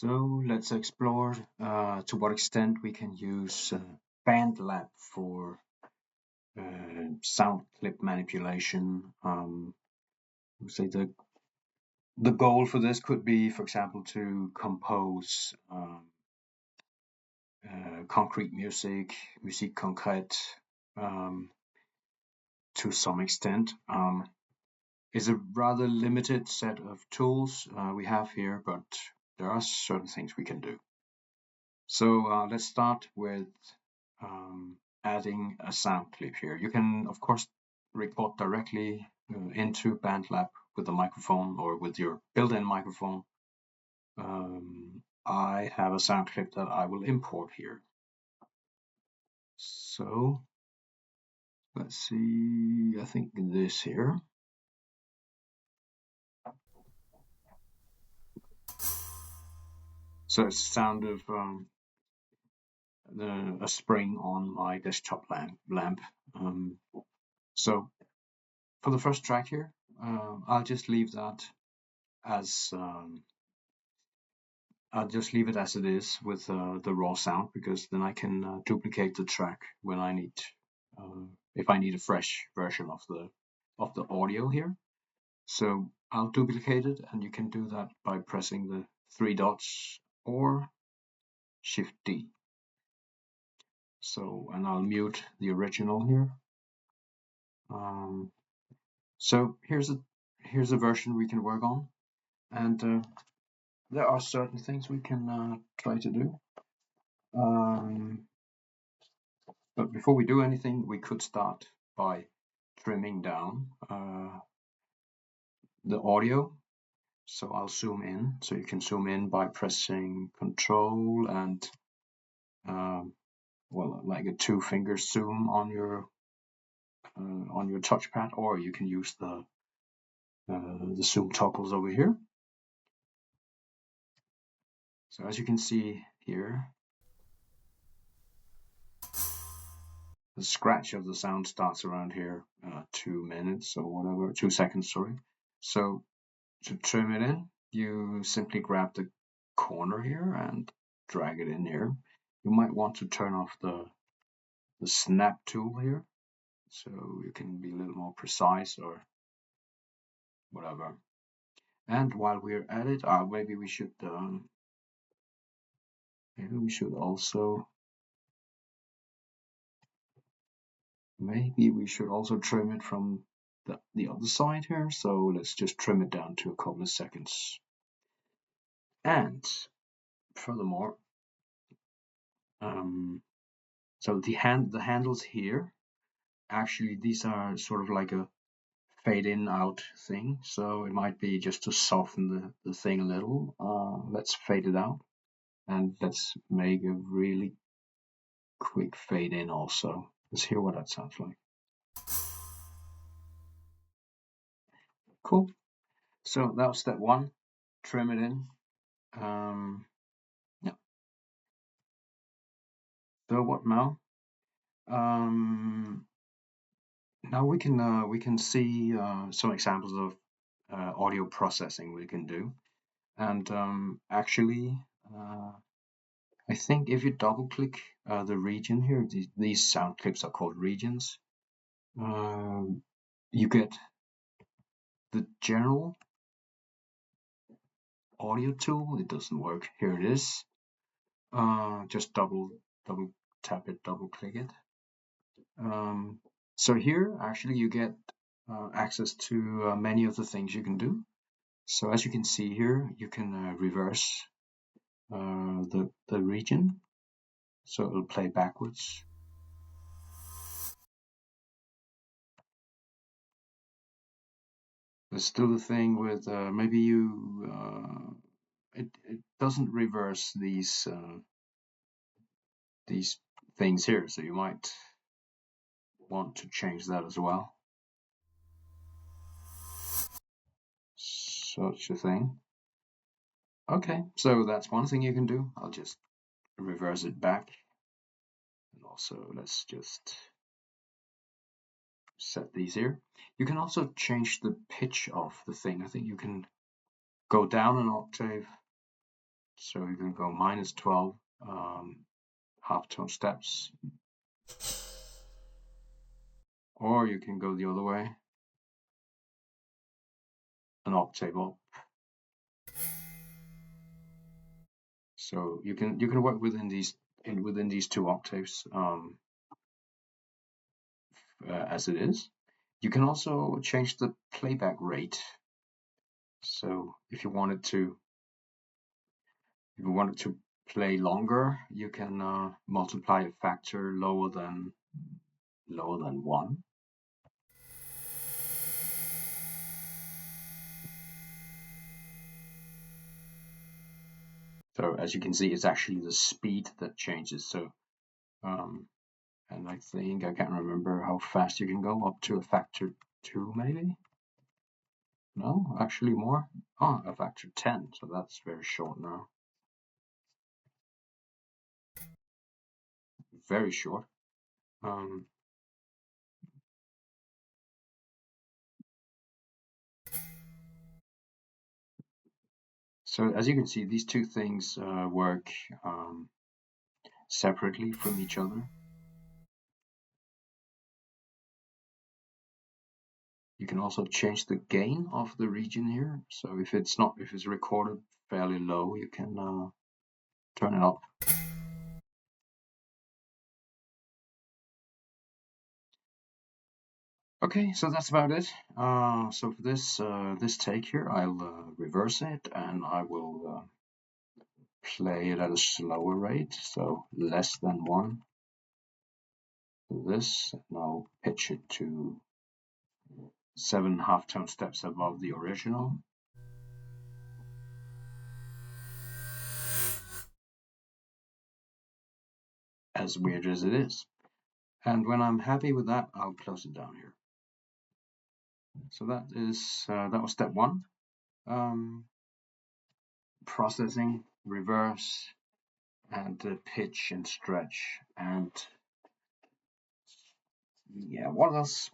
So let's explore to what extent we can use Bandlab for sound clip manipulation. I would say the goal for this could be, for example, to compose concrete music, Musique Concrete, to some extent. It's a rather limited set of tools we have here, but there are certain things we can do. So let's start with adding a sound clip here. You can, of course, record directly into Bandlab with a microphone or with your built-in microphone. I have a sound clip that I will import here. So let's see, I think this here. So it's the sound of a spring on my desktop lamp. So for the first track here, I'll just leave that as I'll just leave it as it is with the raw sound, because then I can duplicate the track when I need, if I need a fresh version of the audio here. So I'll duplicate it, and you can do that by pressing the three dots or Shift D. So, and I'll mute the original here. So here's a version we can work on, and there are certain things we can try to do. But before we do anything, we could start by trimming down the audio. So I'll zoom in. So you can zoom in by pressing Control and well, like a two-finger zoom on your touchpad, or you can use the zoom toggles over here. So as you can see here, the scratch of the sound starts around here, 2 minutes or whatever, 2 seconds, sorry. So to trim it in, you simply grab the corner here and drag it in here. You might want to turn off the snap tool here, so you can be a little more precise or whatever. And while we're at it, maybe we should also trim it from the other side here. So let's just trim it down to a couple of seconds. And furthermore, so the handles here, actually these are sort of like a fade in out thing, so it might be just to soften the thing a little. Let's fade it out, and let's make a really quick fade in also. Let's hear what that sounds like. Cool. So that was step one. Trim it in. Yeah. So what now? Now we can see some examples of audio processing we can do, and actually, I think if you double click the region here, these sound clips are called regions. You get the general audio tool. It doesn't work. Here it is. Just double tap it, double click it. So here actually you get access to many of the things you can do. So as you can see here, you can reverse the region, so it'll play backwards. There's still the thing with maybe you it doesn't reverse these things here, so you might want to change that as well. Such a thing. Okay, so that's one thing you can do. I'll just reverse it back, and also let's just set these here. You can also change the pitch of the thing. I think you can go down an octave, So you can go -12 half-tone steps, or you can go the other way, an octave up. So you can work within these 2 octaves as it is. You can also change the playback rate. So if you wanted to play longer, you can multiply a factor lower than 1. So as you can see, it's actually the speed that changes. So and I think I can't remember how fast you can go, up to a factor 2 maybe. No, actually more. Oh, a factor 10. So that's very short now. Very short. So as you can see, these 2 things work separately from each other. You can also change the gain of the region here. So if it's recorded fairly low, you can turn it up. Okay, so that's about it. So for this take here, I'll reverse it, and I will play it at a slower rate, so less than 1. This, and I'll pitch it to 7 half-tone steps above the original. As weird as it is. And when I'm happy with that, I'll close it down here. So that was step 1. Processing, reverse, and pitch and stretch. And yeah, what else?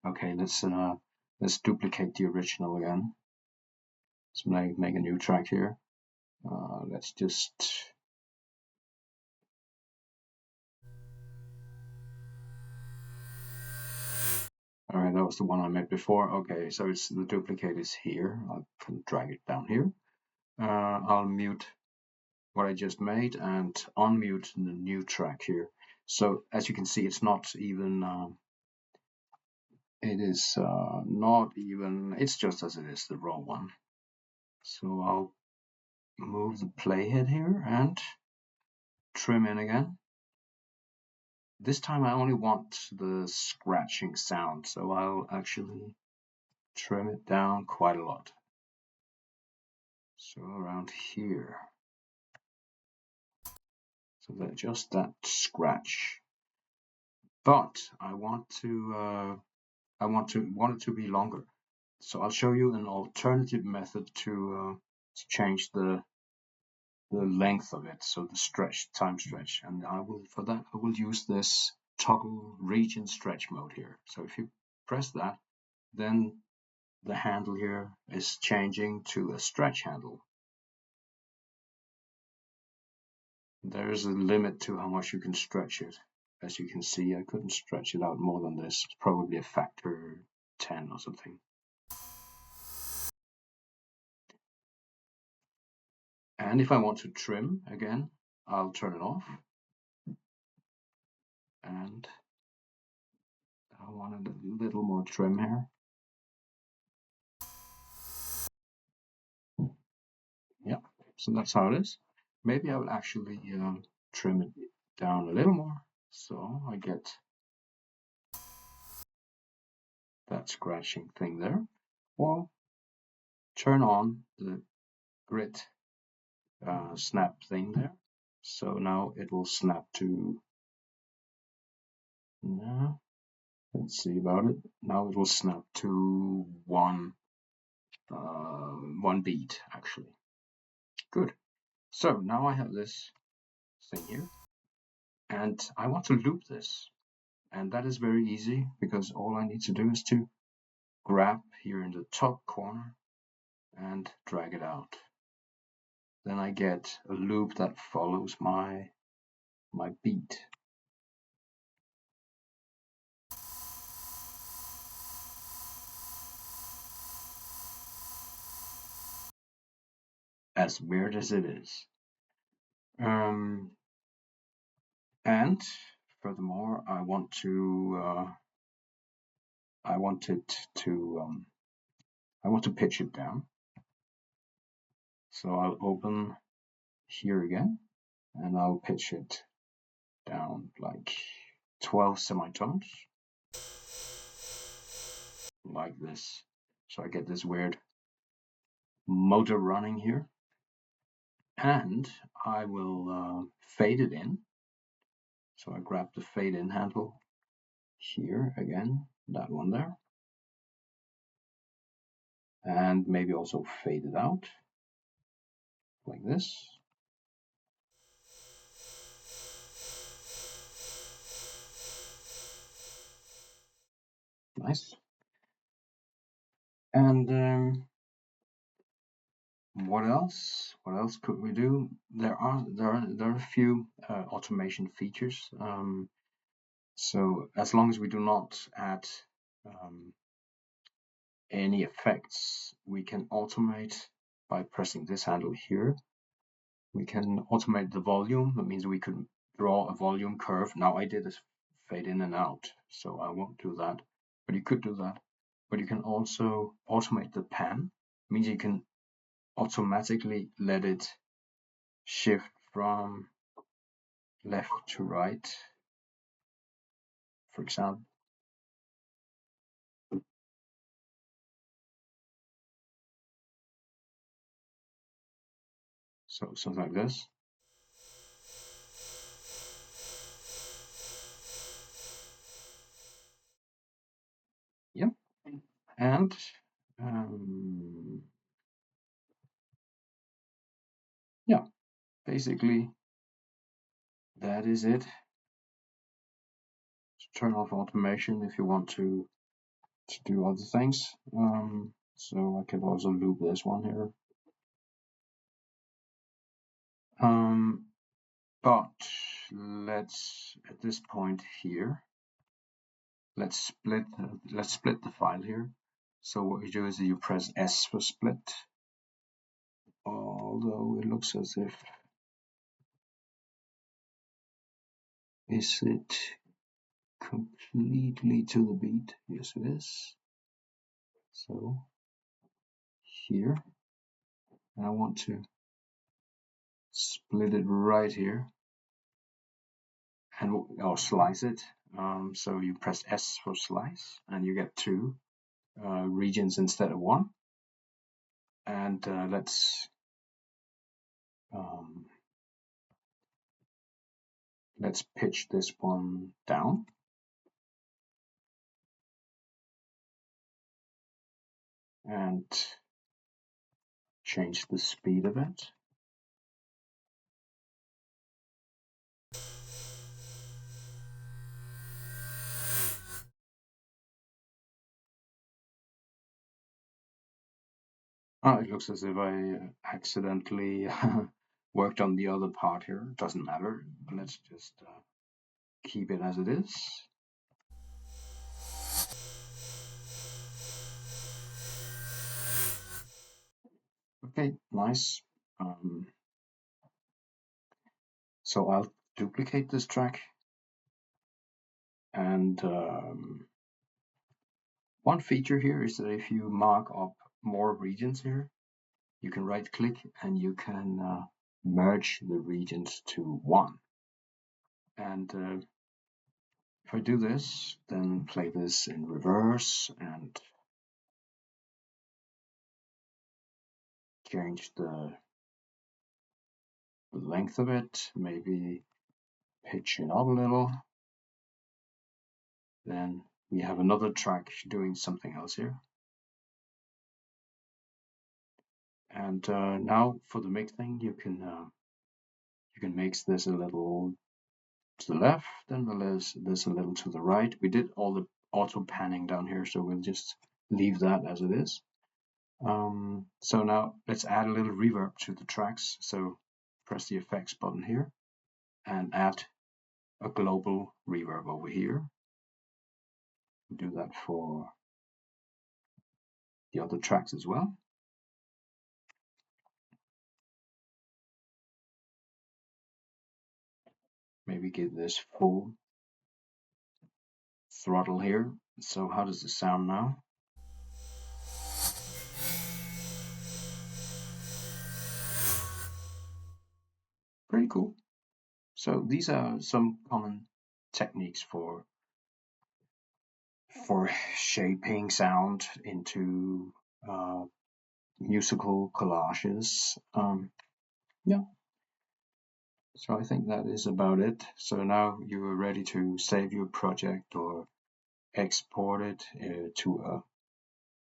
Okay, let's duplicate the original again. Let's make a new track here. Let's just Alright, that was the one I made before. Okay, so the duplicate is here. I can drag it down here. I'll mute what I just made and unmute the new track here. So as you can see, it's not even it's just as it is, the raw one. So I'll move the playhead here and trim in again. This time I only want the scratching sound, so I'll actually trim it down quite a lot. So around here. So that just that scratch. But I want it to be longer. So I'll show you an alternative method to change the length of it, so the time stretch, and I will use this toggle region stretch mode here. So if you press that, then the handle here is changing to a stretch handle. There is a limit to how much you can stretch it. As you can see, I couldn't stretch it out more than this. It's probably a factor 10 or something. And if I want to trim again, I'll turn it off. And I wanted a little more trim here. Yeah, so that's how it is. Maybe I will actually trim it down a little more, so I get that scratching thing there. Or turn on the grid snap thing there. So now it will snap to, let's see about it. Now it will snap to one beat actually. Good. So now I have this thing here, and I want to loop this, and that is very easy because all I need to do is to grab here in the top corner and drag it out. Then I get a loop that follows my beat. As weird as it is. And furthermore, I want to pitch it down. So I'll open here again, and I'll pitch it down like 12 semitones, like this. So I get this weird motor running here, and I will fade it in. So I grab the fade in handle here again, that one there, and maybe also fade it out like this. Nice. And what else? What else could we do? There are a few automation features. So as long as we do not add any effects, we can automate by pressing this handle here. We can automate the volume. That means we could draw a volume curve. Now I did this fade in and out, so I won't do that. But you could do that. But you can also automate the pan. It means you can automatically let it shift from left to right, for example. So something like this. Yep. And yeah, basically that is it. Turn off automation if you want to do other things. So I can also loop this one here. But let's at this point here, let's split the file here. So what you do is you press S for split. Although it looks as if, is it completely to the beat? Yes, it is. So here, and I want to split it right here, and or slice it. So you press S for slice, and you get two regions instead of one. And let's pitch this one down. And change the speed of it. Oh, it looks as if I accidentally worked on the other part here. Doesn't matter. Let's just keep it as it is. Okay, nice. So I'll duplicate this track. And one feature here is that if you mark up more regions here, you can right click and you can merge the regions to one. And if I do this, then play this in reverse and change the length of it, maybe pitch it up a little, then we have another track doing something else here. And now for the mix thing, you can mix this a little to the left and this a little to the right. We did all the auto panning down here, so we'll just leave that as it is. So now let's add a little reverb to the tracks. So press the effects button here and add a global reverb over here. Do that for the other tracks as well. Maybe give this full throttle here. So how does it sound now? Pretty cool. So these are some common techniques for shaping sound into musical collages. Yeah, so I think that is about it. So now you are ready to save your project or export it to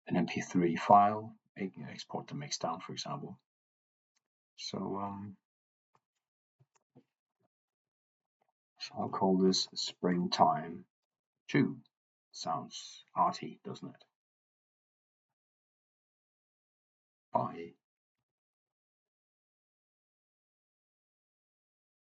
an MP3 file. Export the mix down, for example. So I'll call this Springtime 2. Sounds arty, doesn't it? Bye.